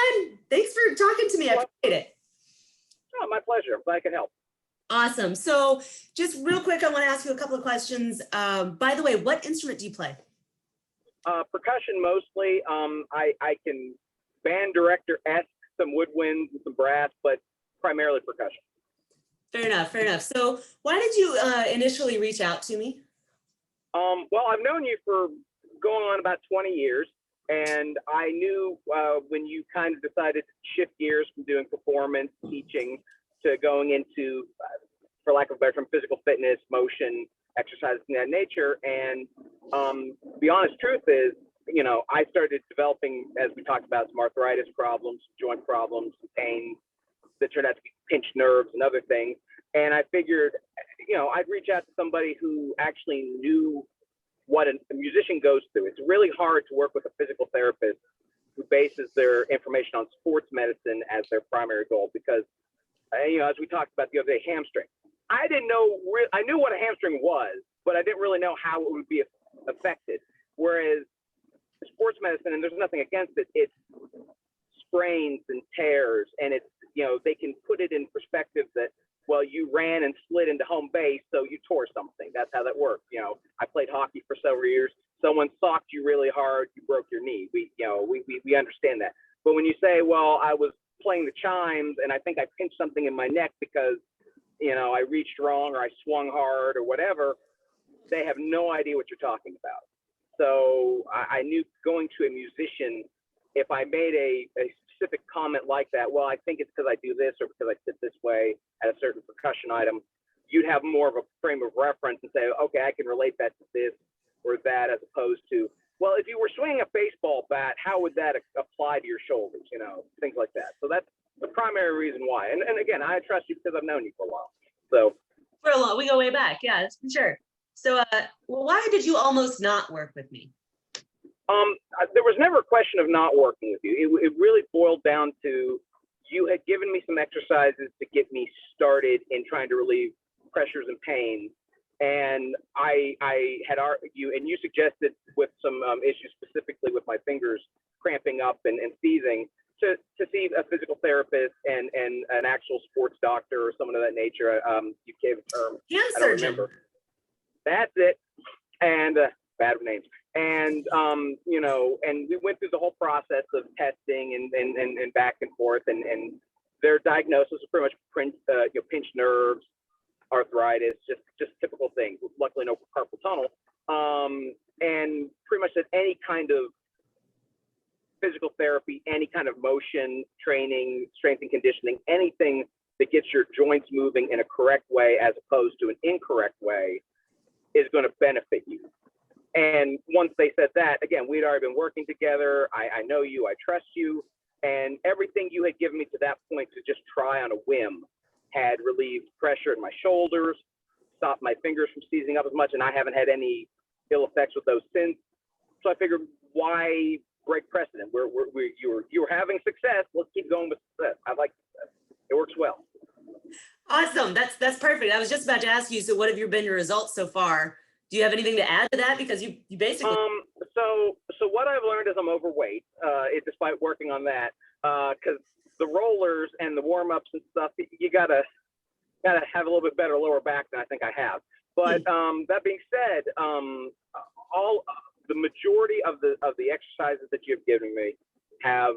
Guyan. Thanks for talking to me. I appreciate it. Oh, my pleasure. Glad I could help. Awesome. So just real quick, I want to ask you a couple of questions. By the way, what instrument do you play? Percussion mostly. I can band director-esque, some woodwinds and some brass, but primarily percussion. Fair enough. Fair enough. So why did you initially reach out to me? Well, I've known you for going on about 20 years, and I knew when you kind of decided to shift gears from doing performance teaching to going into, for lack of a better term, physical fitness, motion, exercise in that nature. And the honest truth is, you know, I started developing, as we talked about, some arthritis problems, joint problems, pain that turned out to be pinched nerves and other things. And I figured, you know, I'd reach out to somebody who actually knew what a musician goes through. It's really hard to work with a physical therapist who bases their information on sports medicine as their primary goal, because, you know, as we talked about the other day, hamstring. I didn't know, I knew what a hamstring was, but I didn't really know how it would be affected. Whereas sports medicine, and there's nothing against it, it's sprains and tears, and it's, you know, they can put it in perspective that, well, you ran and slid into home base, so you tore something. That's how that works. You know, I played hockey for several years. Someone socked you really hard, you broke your knee. We understand that. But when you say, well, I was playing the chimes and I think I pinched something in my neck because, you know, I reached wrong or I swung hard or whatever, they have no idea what you're talking about. So I knew going to a musician, if I made a specific comment like that, well, I think it's because I do this or because I sit this way at a certain percussion item, you'd have more of a frame of reference and say, okay, I can relate that to this or that, as opposed to, well, if you were swinging a baseball bat, how would that apply to your shoulders, you know, things like that. So that's the primary reason why. And again, I trust you because I've known you for a while. So For a long, we go way back. Yeah, that's for sure. So well, why did you almost not work with me? There was never a question of not working with you. It really boiled down to, you had given me some exercises to get me started in trying to relieve pressures and pain. And I had you suggested with some issues specifically with my fingers cramping up and seizing to see a physical therapist and an actual sports doctor or someone of that nature. You gave a term. Hand I don't surgeon. remember. That's it. And bad names. And you know, and we went through the whole process of testing and back and forth, and their diagnosis was pretty much pinched nerves, arthritis, just typical things. Luckily, no carpal tunnel. And pretty much that any kind of physical therapy, any kind of motion training, strength and conditioning, anything that gets your joints moving in a correct way as opposed to an incorrect way is going to benefit you. And once they said that, again, we'd already been working together. I know you, I trust you, and everything you had given me to that point to just try on a whim had relieved pressure in my shoulders, stopped my fingers from seizing up as much, and I haven't had any ill effects with those since. So I figured, why break precedent? You were having success. Let's keep going with success. I like success. It works well. Awesome. That's perfect. I was just about to ask you, so what have been your results so far? Do you have anything to add to that? Because you basically so what I've learned is I'm overweight, despite working on that, because the rollers and the warm-ups and stuff, you gotta have a little bit better lower back than I think I have. But that being said, the majority of the exercises that you've given me have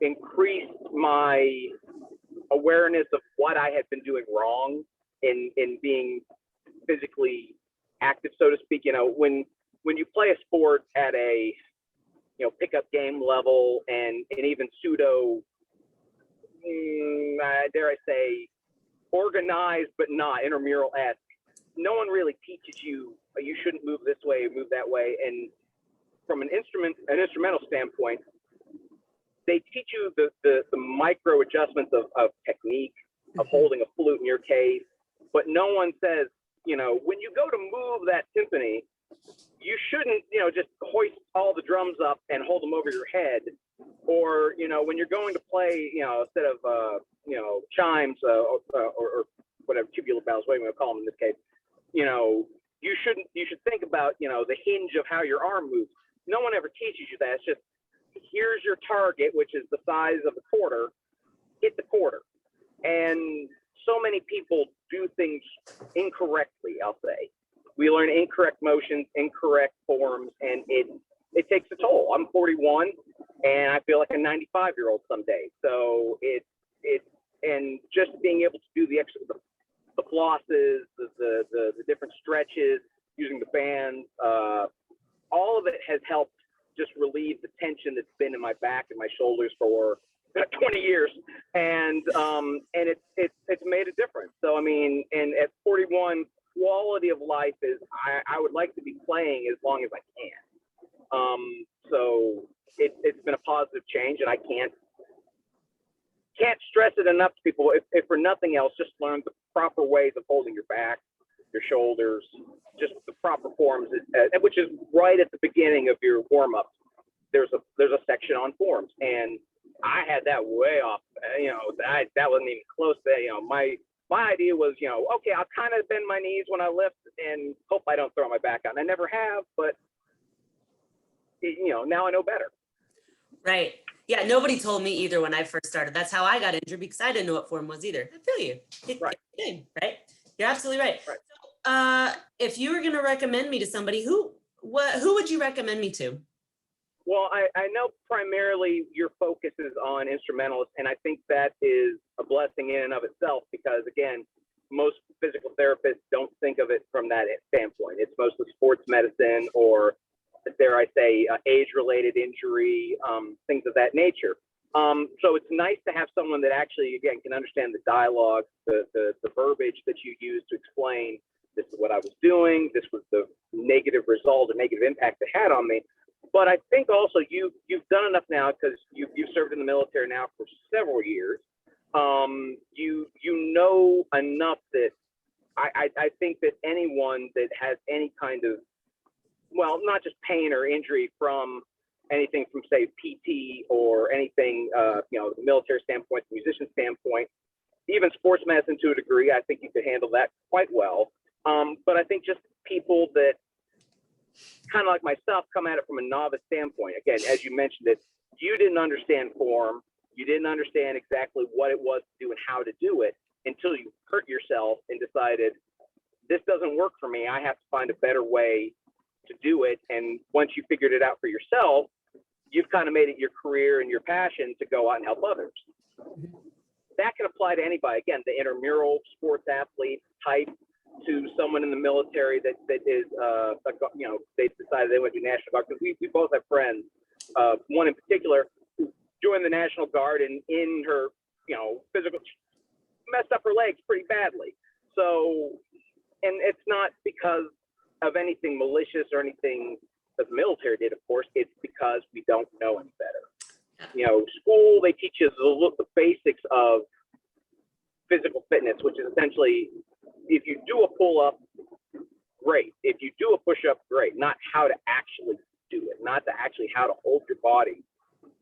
increased my awareness of what I had been doing wrong in being physically active, so to speak. You know, when you play a sport at a, you know, pickup game level and even pseudo, dare I say, organized but not intramural-esque, no one really teaches you shouldn't move this way or move that way. And from an instrumental standpoint, they teach you the micro adjustments of technique, of holding a flute in your case, but no one says, you know, when you go to move that symphony, you shouldn't, you know, just hoist all the drums up and hold them over your head. Or, you know, when you're going to play, you know, instead of, you know, chimes or whatever, tubular bells, what do you want to call them in this case, you know, you should think about, you know, the hinge of how your arm moves. No one ever teaches you that. It's just, here's your target, which is the size of a quarter, hit the quarter. And so many people do things incorrectly, I'll say. We learn incorrect motions, incorrect forms, and it takes a toll. I'm 41, and I feel like a 95-year-old some days. So and just being able to do the flosses, the different stretches, using the bands, all of it has helped just relieve the tension that's been in my back and my shoulders for 20 years, and it's made a difference. So I mean, and at 41, quality of life is I would like to be playing as long as I can. So it's been a positive change, and I can't stress it enough to people. If for nothing else, just learn the proper ways of holding your back, your shoulders, just the proper forms, which is right at the beginning of your warm up. There's a section on forms, and I had that way off. That wasn't even close to, my idea was, okay, I'll kind of bend my knees when I lift and hope I don't throw my back out. And I never have, but now I know better. Right. Yeah. Nobody told me either when I first started. That's how I got injured, because I didn't know what form was either. I feel you. Right. Right. You're absolutely right. Right. So, if you were going to recommend me to somebody, who would you recommend me to? Well, I know primarily your focus is on instrumentalists, and I think that is a blessing in and of itself, because again, most physical therapists don't think of it from that standpoint. It's mostly sports medicine, or dare I say, age-related injury, things of that nature. So it's nice to have someone that actually, again, can understand the dialogue, the verbiage that you use to explain, this is what I was doing, this was the negative result, the negative impact it had on me. But I think also you've done enough now, because you've served in the military now for several years. You know enough that I think that anyone that has any kind of, well, not just pain or injury from anything from, say, PT or anything, the military standpoint, the musician standpoint, even sports medicine to a degree, I think you could handle that quite well. But I think just people that, kind of like myself, come at it from a novice standpoint. Again, as you mentioned it, you didn't understand form. You didn't understand exactly what it was to do and how to do it until you hurt yourself and decided, this doesn't work for me. I have to find a better way to do it. And once you figured it out for yourself, you've kind of made it your career and your passion to go out and help others. That can apply to anybody. Again, the intramural sports athlete type, to someone in the military that is, they decided they went to National Guard. Because we both have friends, one in particular, who joined the National Guard, and in her, physical, messed up her legs pretty badly. So, and it's not because of anything malicious or anything that the military did, of course. It's because we don't know any better. School, they teach us the basics of physical fitness, which is essentially, if you do a pull-up, great. If you do a push-up, great. Not how to actually do it, not to actually how to hold your body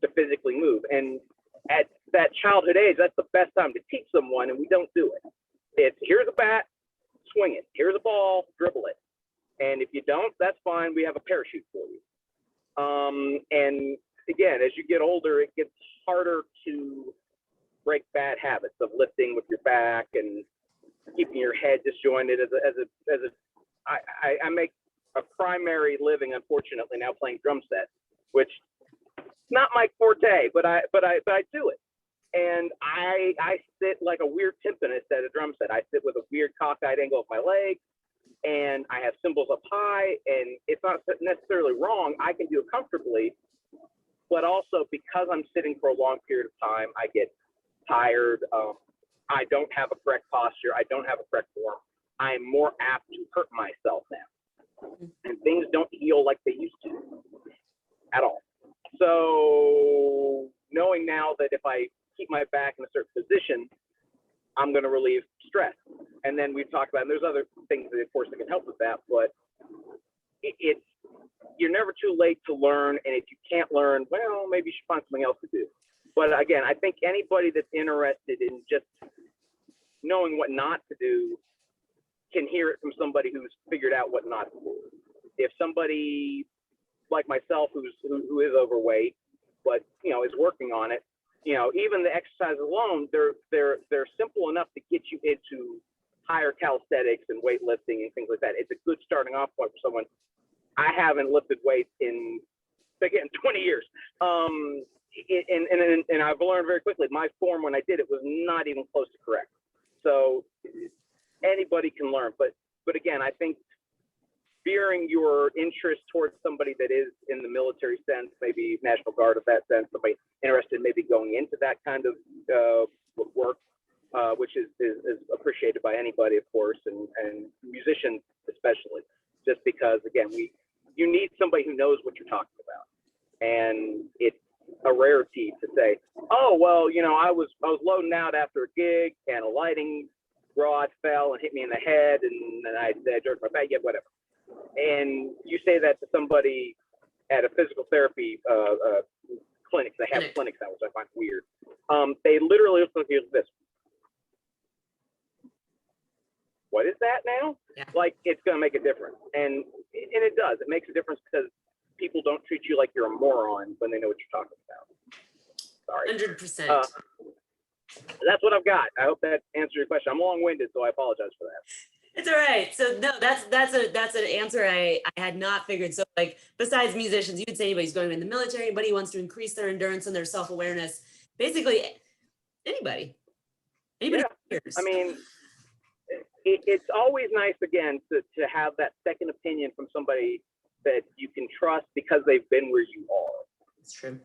to physically move. And at that childhood age, that's the best time to teach someone, and we don't do it. It's, here's a bat, swing it. Here's a ball, dribble it. And if you don't, that's fine. We have a parachute for you. And again, as you get older, it gets harder to break bad habits of lifting with your back and keeping your head disjointed. I make a primary living, unfortunately, now playing drum sets, which is not my forte, but I do it. And I sit like a weird timpanist at a drum set. I sit with a weird cockeyed angle of my leg, and I have cymbals up high, and it's not necessarily wrong. I can do it comfortably, but also because I'm sitting for a long period of time, I get tired. I don't have a correct posture. I don't have a correct form. I'm more apt to hurt myself now. And things don't heal like they used to at all. So knowing now that if I keep my back in a certain position, I'm going to relieve stress. And then we've talked about, and there's other things that, of course, that can help with that, but you're never too late to learn. And if you can't learn, well, maybe you should find something else to do. But again, I think anybody that's interested in just knowing what not to do can hear it from somebody who's figured out what not to do. If somebody like myself who is overweight but is working on it. Even the exercises alone, they're simple enough to get you into higher calisthenics and weightlifting and things like that. It's a good starting off point for someone. I haven't lifted weights in 20 years. And I've learned very quickly, my form when I did it was not even close to correct. So anybody can learn, but again, I think veering your interest towards somebody that is in the military sense, maybe National Guard of that sense, somebody interested in maybe going into that kind of work, which is appreciated by anybody, of course, and musicians especially, just because, again, you need somebody who knows what you're talking about. And it's a rarity to say, oh, well, I was loading out after a gig and a lighting rod fell and hit me in the head, and then I jerked my back, yeah, whatever. And you say that to somebody at a physical therapy clinic. They have clinics now, which I find weird. They literally look at you like this. What is that now? Yeah. Like, it's going to make a difference. And it does. It makes a difference because people don't treat you like you're a moron when they know what you're talking about. Sorry. 100%. That's what I've got. I hope that answers your question. I'm long-winded, so I apologize for that. It's all right. So no, that's an answer I had not figured. So like, besides musicians, you'd say anybody who's going in the military, anybody who wants to increase their endurance and their self-awareness, basically anybody. Yeah. Cares. I mean, it's always nice, again, to have that second opinion from somebody that you can trust because they've been where you are. It's true.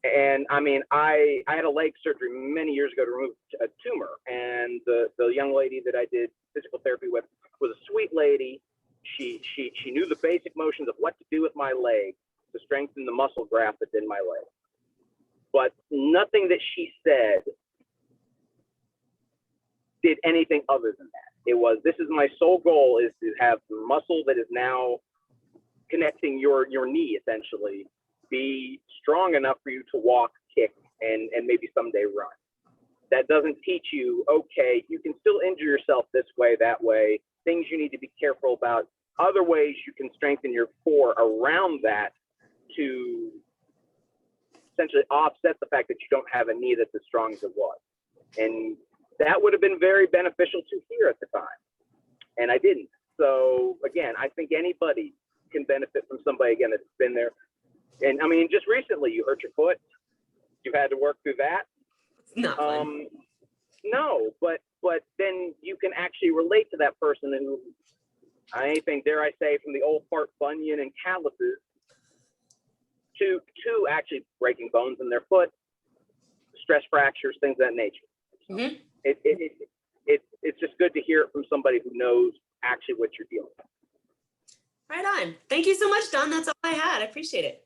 And I mean, I had a leg surgery many years ago to remove a tumor, and the young lady that I did physical therapy with was a sweet lady. She knew the basic motions of what to do with my leg to strengthen the muscle graft that's in my leg. But nothing that she said did anything other than that. It was, this is my sole goal, is to have the muscle that is now connecting your knee, essentially, be strong enough for you to walk, kick, and maybe someday run. That doesn't teach you, okay, you can still injure yourself this way, that way, things you need to be careful about, other ways you can strengthen your core around that to essentially offset the fact that you don't have a knee that's as strong as it was. And that would have been very beneficial to hear at the time. And I didn't. So again, I think anybody can benefit from somebody, again, that's been there. And I mean, just recently you hurt your foot. You've had to work through that. Not fun. No, but then you can actually relate to that person who, anything, dare I say, from the old part bunion and calluses to actually breaking bones in their foot, stress fractures, things of that nature. Mm-hmm. It's just good to hear it from somebody who knows actually what you're dealing with. Right on. Thank you so much, Don. That's all I had. I appreciate it.